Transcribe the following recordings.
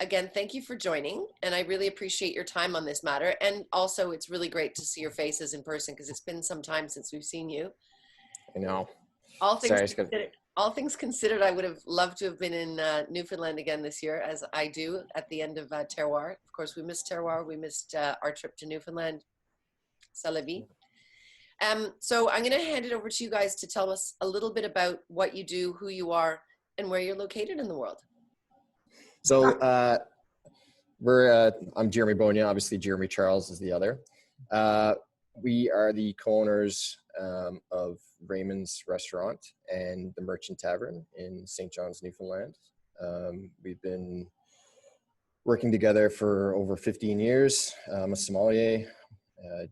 again, thank you for joining, and I really appreciate your time on this matter. And also, it's really great to see your faces in person because it's been some time since we've seen you. I know. All things Sorry, considered, I would have loved to have been in Newfoundland again this year, as I do at the end of Terroir. Of course, we missed Terroir. We missed our trip to Newfoundland. C'est la vie. So I'm going to hand it over to you guys to tell us a little bit about what you do, who you are, and where you're located in the world. So I'm Jeremy Bonia. Obviously, Jeremy Charles is the other. We are the co-owners of Raymonds restaurant and the Merchant Tavern in St. John's, Newfoundland. We've been working together for over 15 years. I'm a sommelier.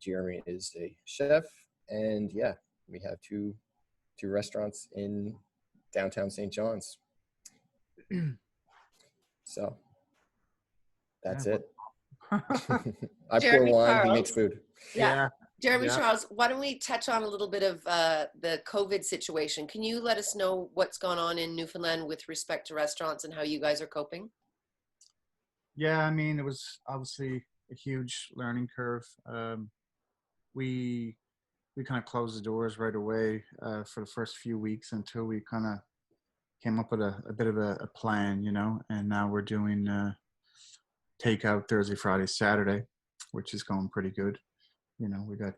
Jeremy is a chef, and yeah, we have two restaurants in downtown St. John's. So that's it. I pour wine, he makes food. Yeah. Jeremy Charles, why don't we touch on a little bit of the COVID situation? Can you let us know what's gone on in Newfoundland with respect to restaurants and how you guys are coping? Yeah, I mean, it was obviously a huge learning curve. We kind of closed the doors right away for the first few weeks until we kind of came up with a bit of a plan, you know, and now we're doing takeout Thursday, Friday, Saturday, which is going pretty good. You know, we got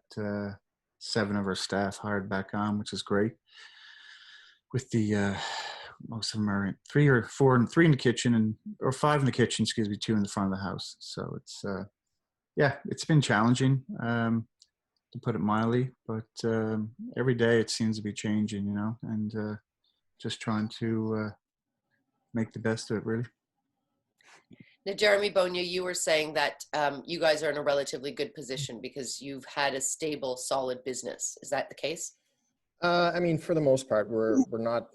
7 of our staff hired back on, which is great. With the most of them are 3 or 4 and 3 in the kitchen or 5 in the kitchen, 2 in the front of the house. So it's it's been challenging to put it mildly, but every day it seems to be changing, you know, and just trying to make the best of it, really. Now, Jeremy Bonia, you were saying that you guys are in a relatively good position because you've had a stable, solid business. Is that the case? I mean, for the most part, we're not.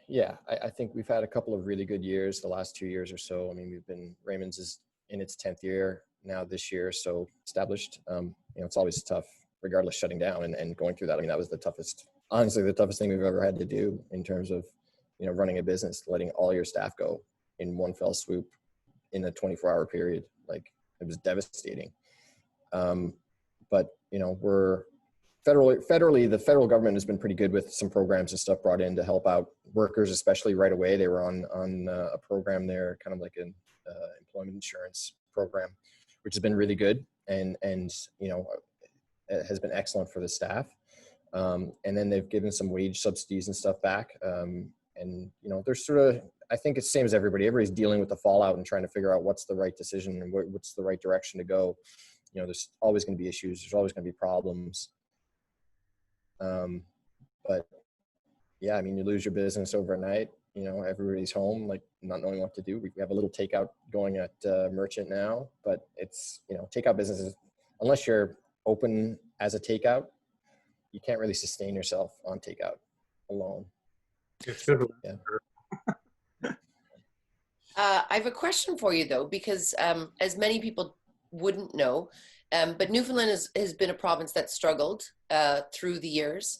Yeah, I think we've had a couple of really good years the last 2 years or so. I mean, Raymonds is in its 10th year now this year, so established. You know, it's always tough, regardless, shutting down and going through that. I mean, that was honestly the toughest thing we've ever had to do in terms of, you know, running a business, letting all your staff go in one fell swoop in a 24-hour period. Like, it was devastating. But, you know, we're federally, the federal government has been pretty good with some programs and stuff brought in to help out workers, especially right away. They were on a program there, kind of like an employment insurance program, which has been really good and you know, it has been excellent for the staff. And then they've given some wage subsidies and stuff back. And, you know, there's sort of, I think it's the same as everybody. Everybody's dealing with the fallout and trying to figure out what's the right decision and what's the right direction to go. You know, there's always going to be issues. There's always going to be problems. But yeah, I mean, you lose your business overnight, you know, everybody's home, like not knowing what to do. We have a little takeout going at Merchant now, but it's, you know, takeout businesses, unless you're open as a takeout, you can't really sustain yourself on takeout alone. So, yeah. I have a question for you, though, because as many people wouldn't know, but Newfoundland has been a province that struggled through the years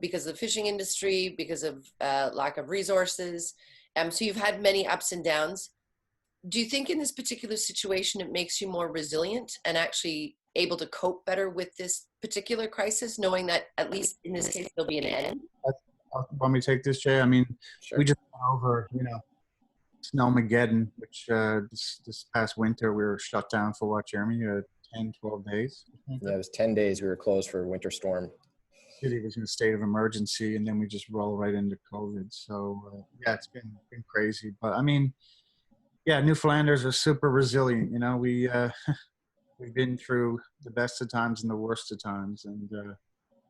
because of the fishing industry, because of lack of resources. So you've had many ups and downs. Do you think in this particular situation it makes you more resilient and actually able to cope better with this particular crisis, knowing that at least in this case there'll be an end? Want me to take this, Jay? I mean, Sure. We just went over, you know, Snowmageddon, which this past winter we were shut down for what, Jeremy? 10, 12 days? Yeah, it was 10 days we were closed for a winter storm. City was in a state of emergency, and then we just roll right into COVID. So, yeah, it's been crazy. But, I mean, yeah, Newfoundlanders are super resilient. You know, we've been through the best of times and the worst of times. And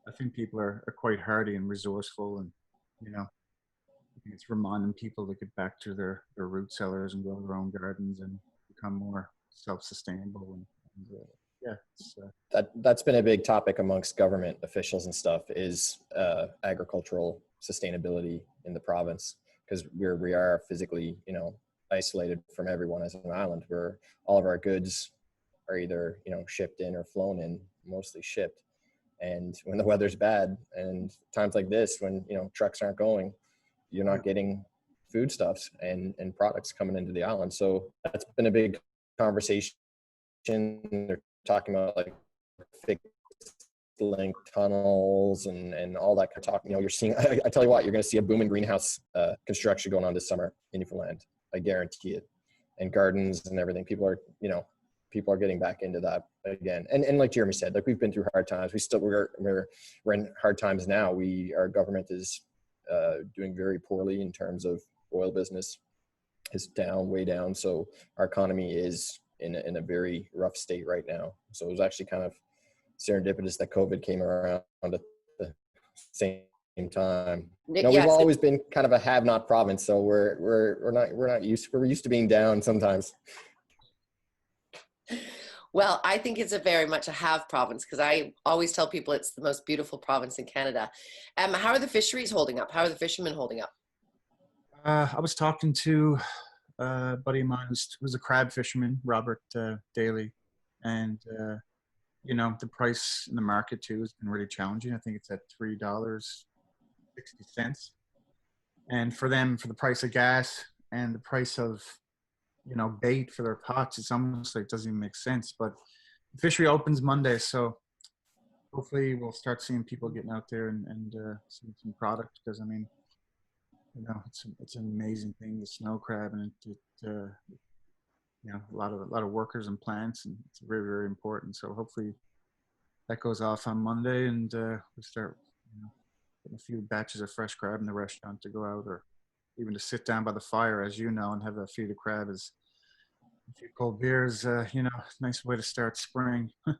I think people are quite hardy and resourceful. And, you know, I think it's reminding people to get back to their root cellars and grow their own gardens and become more self-sustainable. And yeah, That's been a big topic amongst government officials and stuff, is agricultural sustainability in the province, because we are physically, you know, isolated from everyone as an island, where all of our goods are either, you know, shipped in or flown in, mostly shipped. And when the weather's bad and times like this, when, you know, trucks aren't going, you're not getting foodstuffs and products coming into the island. So that's been a big conversation. They're talking about like fixed link tunnels and all that kind of talk. You know, you're seeing, I tell you what, you're going to see a boom in greenhouse construction going on this summer in Newfoundland. I guarantee it. And gardens and everything. People are getting back into that again. And like Jeremy said, like we've been through hard times. We're in hard times now. Our government is doing very poorly in terms of oil business. Is down, way down. So our economy is in a very rough state right now. So it was actually kind of serendipitous that COVID came around at the same time. No, we've always been kind of a have-not province, so we're used to being down sometimes. Well, I think it's a very much a have province, because I always tell people it's the most beautiful province in Canada. How are the fisheries holding up? How are the fishermen holding up? I was talking to a buddy of mine who's a crab fisherman, Robert Daly, and you know, the price in the market too has been really challenging. I think it's at $3.60. And for them, for the price of gas and the price of, you know, bait for their pots, it's almost like it doesn't even make sense. But the fishery opens Monday, so hopefully we'll start seeing people getting out there and seeing some product, because I mean, you know, it's an amazing thing, the snow crab, and you know, a lot of workers and plants, and it's very, very important. So hopefully that goes off on Monday, and we start, you know, getting a few batches of fresh crab in the restaurant to go out, or even to sit down by the fire, as you know, and have a feed of crab is a few cold beers. You know, nice way to start spring. So,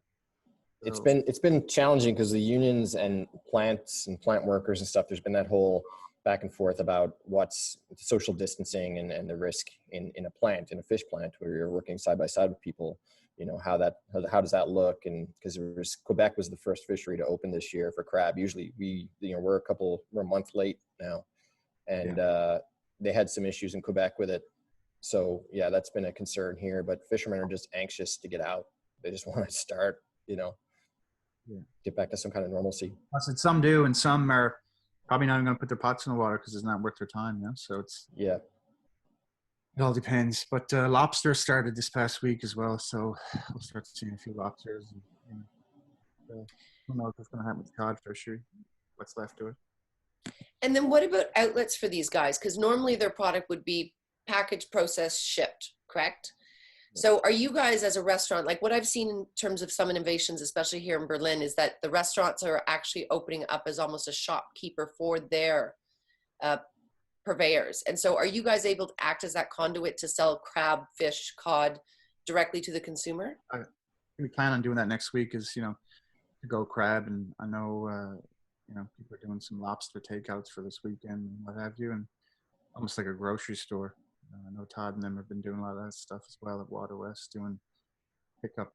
it's been challenging because the unions and plant workers and stuff. There's been that whole back and forth about what's social distancing and the risk in a fish plant where you're working side by side with people. You know, how does that look? And because Quebec was the first fishery to open this year for crab. Usually we're a month late now, and they had some issues in Quebec with it. So yeah, that's been a concern here. But fishermen are just anxious to get out. They just want to start, you know, get back to some kind of normalcy. I said some do, and some are probably not even going to put their pots in the water because it's not worth their time. You know, so it all depends. But lobster started this past week as well, so we'll start seeing a few lobsters. And who knows what's going to happen with the cod fishery? What's left to it? And then what about outlets for these guys? Because normally their product would be packaged, processed, shipped, correct? So are you guys as a restaurant, like what I've seen in terms of some innovations, especially here in Berlin, is that the restaurants are actually opening up as almost a shopkeeper for their purveyors. And so are you guys able to act as that conduit to sell crab, fish, cod directly to the consumer? We plan on doing that next week, is, you know, to go crab. And I know, you know, people are doing some lobster takeouts for this weekend and what have you, and almost like a grocery store. I know Todd and them have been doing a lot of that stuff as well at Water West, doing pick up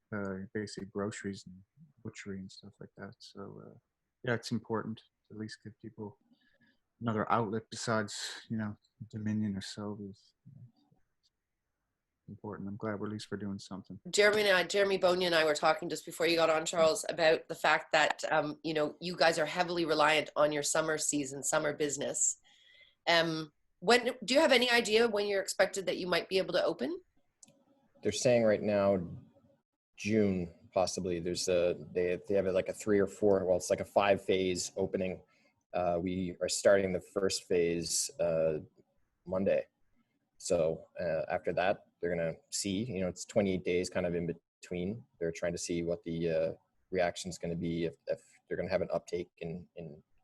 basically groceries and butchery and stuff like that. So yeah, it's important to at least give people another outlet besides, you know, Dominion or Sobeys. Important. I'm glad at least we're doing something. Jeremy Bonia and I were talking just before you got on, Charles, about the fact that you know, you guys are heavily reliant on your summer business. When do you have any idea when you're expected that you might be able to open? They're saying right now June possibly. There's they have like a 3 or 4, well, it's like a 5-phase opening. We are starting the first phase Monday. So after that, they're gonna see, you know, it's 28 days kind of in between. They're trying to see what the reaction is going to be, if they're going to have an uptake in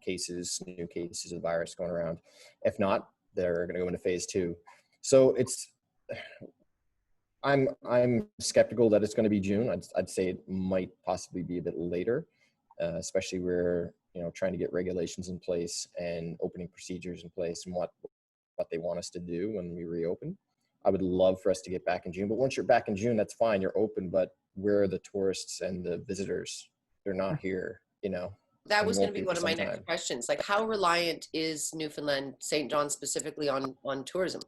cases, new cases of the virus going around. If not, they're going to go into phase 2. So I'm skeptical that it's going to be June. I'd say it might possibly be a bit later, especially where, you know, trying to get regulations in place and opening procedures in place and what they want us to do when we reopen. I would love for us to get back in June, but once you're back in June, that's fine. You're open, but where are the tourists and the visitors? They're not here, you know. That was going to be one of my next questions. Like, how reliant is Newfoundland, St. John specifically, on tourism?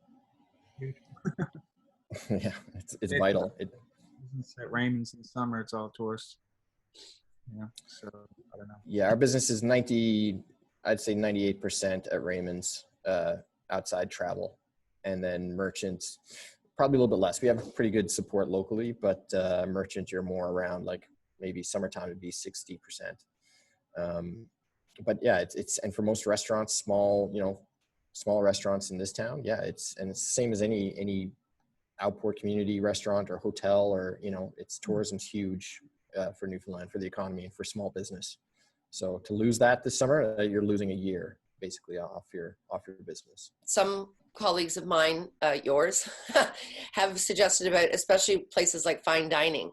Yeah, it's vital. It's at Raymonds in the summer, it's all tourists. Yeah, so I don't know. Yeah, our business is 98% at Raymonds, outside travel. and then merchants probably a little bit less. We have pretty good support locally, but merchant, you're more around like maybe summertime would be 60%. But yeah, it's and for most restaurants, small restaurants in this town, yeah, it's the same as any outport community restaurant or hotel, or it's tourism's huge for Newfoundland, for the economy and for small business. So to lose that this summer, you're losing a year basically off your business. Some colleagues of mine, yours, have suggested about, especially places like fine dining,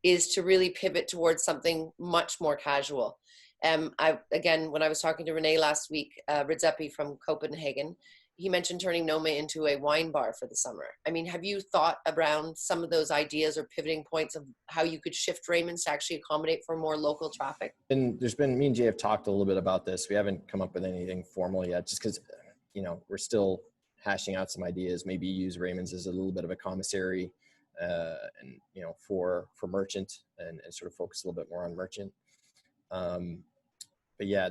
is to really pivot towards something much more casual. Again, when I was talking to Renee last week, Ridzepi from Copenhagen, he mentioned turning Nome into a wine bar for the summer. I mean, have you thought around some of those ideas or pivoting points of how you could shift Raymonds to actually accommodate for more local traffic? And me and Jay have talked a little bit about this. We haven't come up with anything formal yet, just because, we're still hashing out some ideas. Maybe use Raymonds as a little bit of a commissary, and for merchant, and sort of focus a little bit more on merchant. But yeah,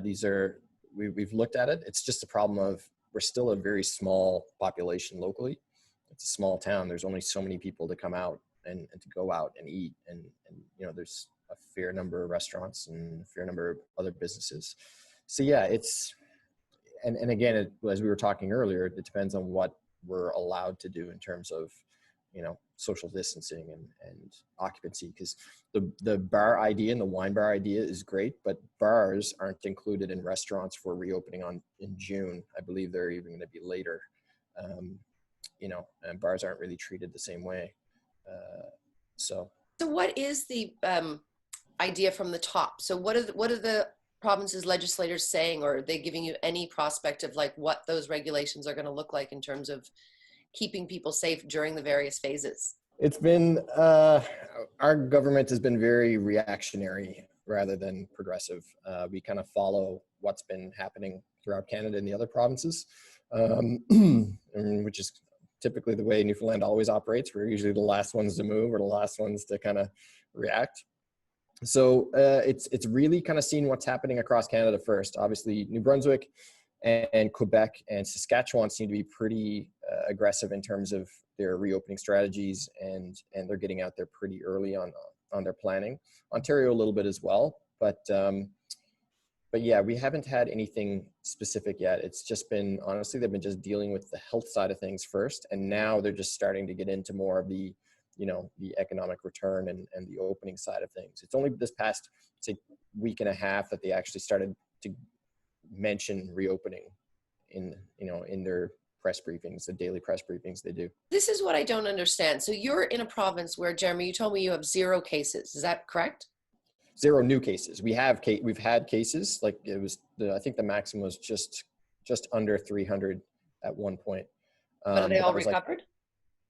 we've looked at it. It's just a problem of, we're still a very small population locally. It's a small town. There's only so many people to come out and to go out and eat. And there's a fair number of restaurants and a fair number of other businesses. So yeah, and again, as we were talking earlier, it depends on what we're allowed to do in terms of, social distancing and occupancy, because the bar idea and the wine bar idea is great, but bars aren't included in restaurants for reopening in June. I believe they're even going to be later, and bars aren't really treated the same way. So what is the idea from the top? So what are the province's legislators saying, or are they giving you any prospect of like what those regulations are going to look like in terms of keeping people safe during the various phases? It's been, our government has been very reactionary rather than progressive. We kind of follow what's been happening throughout Canada and the other provinces, which is typically the way Newfoundland always operates. We're usually the last ones to move or the last ones to kind of react. So it's really kind of seeing what's happening across Canada first. Obviously, New Brunswick and Quebec and Saskatchewan seem to be pretty aggressive in terms of their reopening strategies, and they're getting out there pretty early on their planning. Ontario a little bit as well, but yeah, we haven't had anything specific yet. It's just been, honestly, they've been just dealing with the health side of things first, and now they're just starting to get into more of the the economic return and the opening side of things. It's only this past, say, week and a half that they actually started to mention reopening in their press briefings, the daily press briefings they do. This is what I don't understand. So you're in a province where, Jeremy, you told me you have 0 cases. Is that correct? 0 new cases. We've had cases, like it was I think the maximum was just under 300 at one point. But are they all recovered?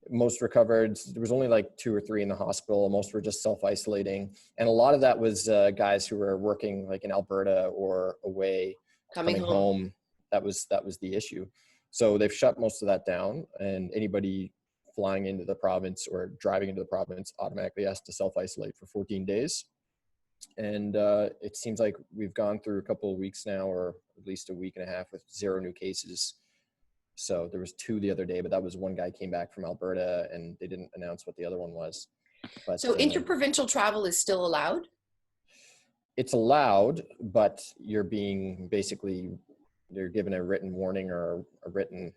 Most recovered. There was only like 2 or 3 in the hospital. Most were just self-isolating, and a lot of that was guys who were working like in Alberta or away, coming home. That was the issue. So they've shut most of that down, and anybody flying into the province or driving into the province automatically has to self-isolate for 14 days. And it seems like we've gone through a couple of weeks now, or at least a week and a half, with 0 new cases. So there was 2 the other day, but that was one guy came back from Alberta, and they didn't announce what the other one was. But, so interprovincial travel is still allowed? It's allowed, but you're given a written warning or a written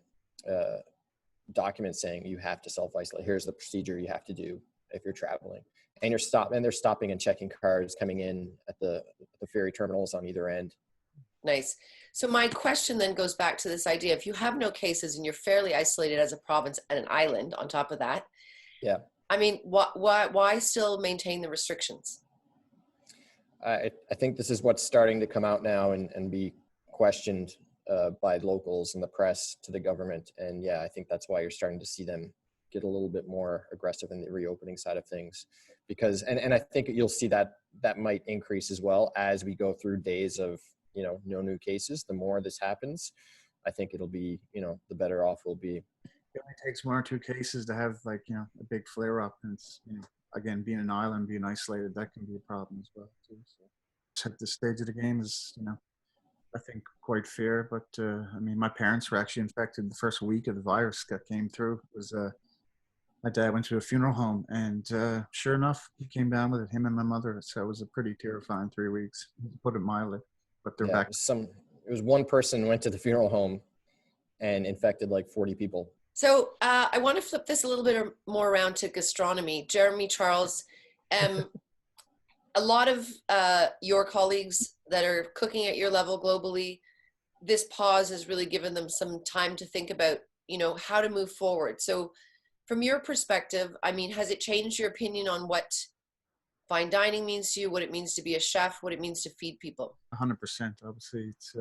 document saying you have to self-isolate. Here's the procedure you have to do if you're traveling. And they're stopping and checking cars coming in at the ferry terminals on either end. Nice. So my question then goes back to this idea: if you have no cases and you're fairly isolated as a province and an island on top of that, yeah. I mean, why still maintain the restrictions? I think this is what's starting to come out now and be questioned by locals and the press to the government. And yeah, I think that's why you're starting to see them get a little bit more aggressive in the reopening side of things, because, and I think you'll see that might increase as well as we go through days of, no new cases. The more this happens, I think it'll be, the better off we'll be. It only takes 1 or 2 cases to have a big flare up, and it's, again, being an island, being isolated, that can be a problem as well too. So at this stage of the game is, I think quite fair. But I mean, my parents were actually infected the first week of the virus that came through. It was my dad went to a funeral home, and sure enough, he came down with it. Him and my mother. So it was a pretty terrifying 3 weeks, to put it mildly. But they're Yeah, back. it was one person went to the funeral home and infected like 40 people. So I want to flip this a little bit more around to gastronomy. Jeremy, Charles, a lot of your colleagues that are cooking at your level globally, this pause has really given them some time to think about, how to move forward. So from your perspective, I mean, has it changed your opinion on what fine dining means to you, what it means to be a chef, what it means to feed people? 100%. Obviously, it's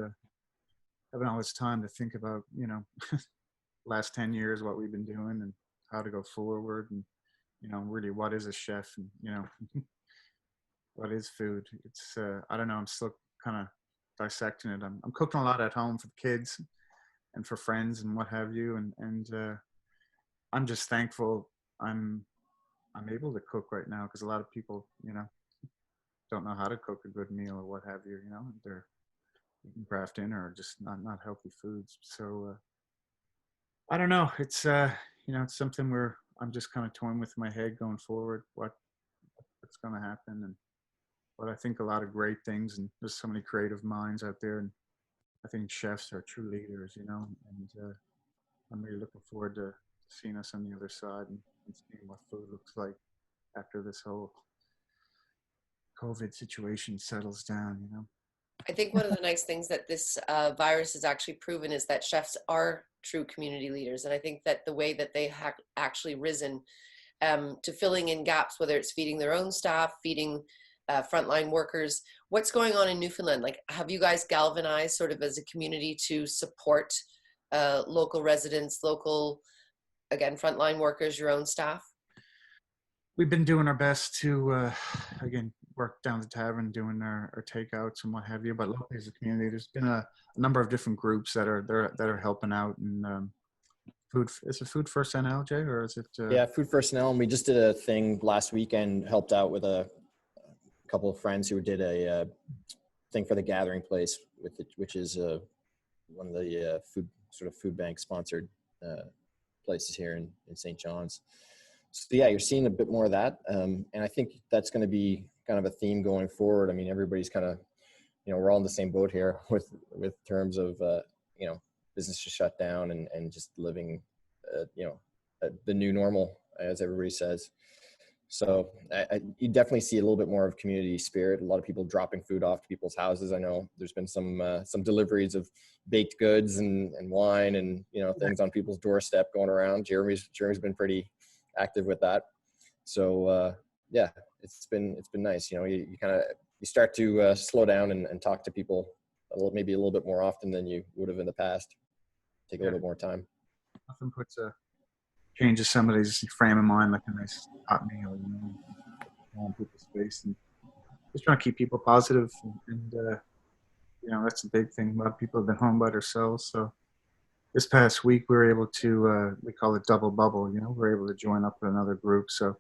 having all this time to think about, last 10 years, what we've been doing and how to go forward, and really what is a chef, and what is food. It's I don't know, I'm still kind of dissecting it. I'm cooking a lot at home for the kids and for friends and what have you, and I'm just thankful I'm able to cook right now, because a lot of people don't know how to cook a good meal or what have you. They're eating craft dinner or just not healthy foods. So I don't know. It's it's something where I'm just kind of toying with my head going forward, what's going to happen. And but I think a lot of great things, and there's so many creative minds out there, and I think chefs are true leaders, and I'm really looking forward to seeing us on the other side, and seeing what food looks like after this whole COVID situation settles down. I think one of the nice things that this virus has actually proven is that chefs are true community leaders. And I think that the way that they have actually risen to filling in gaps, whether it's feeding their own staff, feeding frontline workers. What's going on in Newfoundland? Like, have you guys galvanized sort of as a community to support local residents, again, frontline workers, your own staff? We've been doing our best to, again, work down the tavern, doing our takeouts and what have you. But locally as a community, there's been a number of different groups that are helping out. And food, is it Food First NL, Jay, or is it? Yeah, Food First NL, and we just did a thing last weekend, helped out with a couple of friends who did a thing for the Gathering Place, which is one of the food bank sponsored places here in St. John's. So yeah, you're seeing a bit more of that, and I think that's going to be kind of a theme going forward. I mean, everybody's kind of, we're all in the same boat here with terms of businesses shut down and just living, the new normal, as everybody says. So you definitely see a little bit more of community spirit. A lot of people dropping food off to people's houses. I know there's been some deliveries of baked goods and wine and things on people's doorstep going around. Jeremy's been pretty active with that. So yeah, it's been nice. You start to slow down and talk to people maybe a little bit more often than you would have in the past. Take a little bit more time. Nothing changes somebody's frame of mind like a nice hot meal, on people's face, and just trying to keep people positive. And that's a big thing. A lot of people have been home by themselves. So this past week we were able to, we call it double bubble. We were able to join up with another group. So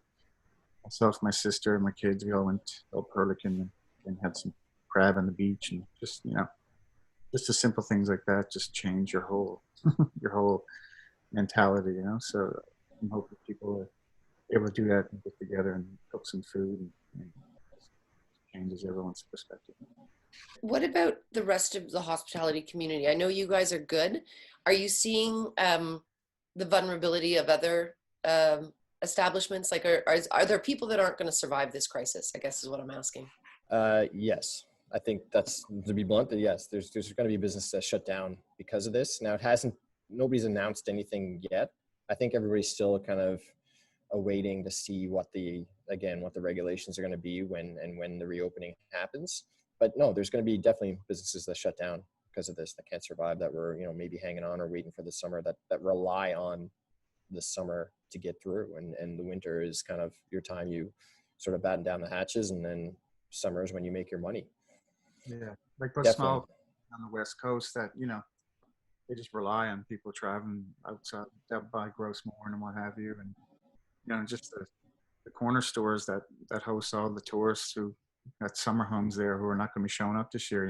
myself, my sister, and my kids, we all went to Perlican and had some crab on the beach, and just just the simple things like that just change your whole mentality. So I'm hoping people are able to do that and get together and cook some food, and just changes everyone's perspective. What about the rest of the hospitality community? I know you guys are good. Are you seeing the vulnerability of other establishments? Like, are there people that aren't going to survive this crisis, I guess is what I'm asking. Yes, I think that's, to be blunt, that yes, there's going to be business that shut down because of this. Now nobody's announced anything yet. I think everybody's still kind of awaiting to see what the regulations are going to be when the reopening happens. But no, there's going to be definitely businesses that shut down because of this, that can't survive, that were maybe hanging on or waiting for the summer, that rely on the summer to get through, and the winter is kind of your time you sort of batten down the hatches, and then summer is when you make your money. Yeah, like those small on the West Coast that they just rely on people traveling outside down by Gross Mourne and what have you, and just the corner stores that host all the tourists who got summer homes there who are not going to be showing up this year.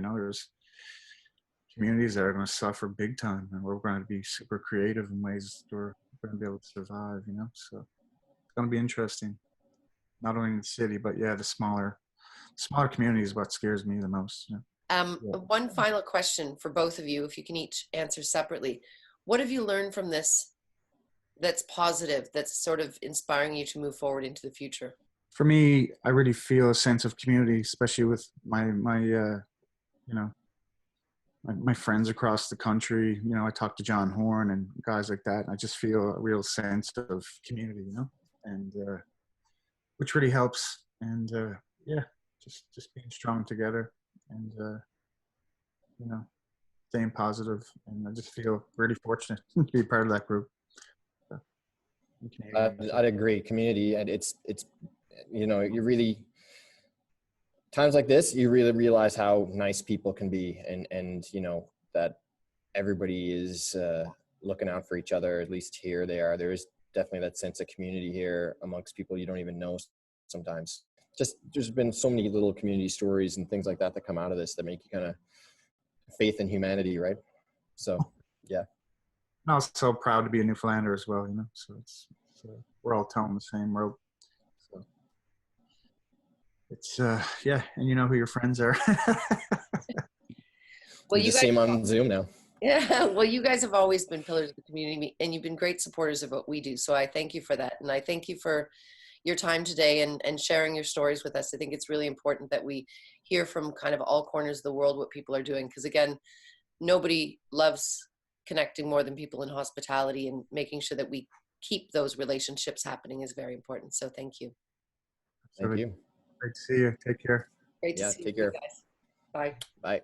communities that are going to suffer big time, and we're going to be super creative in ways that we're going to be able to survive, you know? So it's going to be interesting, not only in the city, but yeah, the smaller community is what scares me the most. You know? Yeah. One final question for both of you, if you can each answer separately. What have you learned from this that's positive, that's sort of inspiring you to move forward into the future? For me, I really feel a sense of community, especially with my you know, my friends across the country. You know, I talk to John Horn and guys like that. And I just feel a real sense of community, you know, and which really helps. And yeah, just being strong together, and you know, staying positive. And I just feel really fortunate to be part of that group. So, in Canada, I'd agree. Community, and it's you know, you really, times like this, you really realize how nice people can be, and you know that everybody is looking out for each other. At least here they are. There is definitely that sense of community here amongst people you don't even know sometimes. Just there's been so many little community stories and things like that that come out of this that make you kind of faith in humanity, right? So yeah. I'm also proud to be a Newfoundlander as well, you know. So we're all telling the same rope. So it's yeah, and you know who your friends are. Well, We're you the guys, same on Zoom now. yeah, well, you guys have always been pillars of the community, and you've been great supporters of what we do. So I thank you for that. And I thank you for your time today and sharing your stories with us. I think it's really important that we hear from kind of all corners of the world what people are doing. Because again, nobody loves connecting more than people in hospitality, and making sure that we keep those relationships happening is very important. So thank you. Thank you. Great to see you. Take care. Great to Yeah, see take you care. guys. Bye. Bye.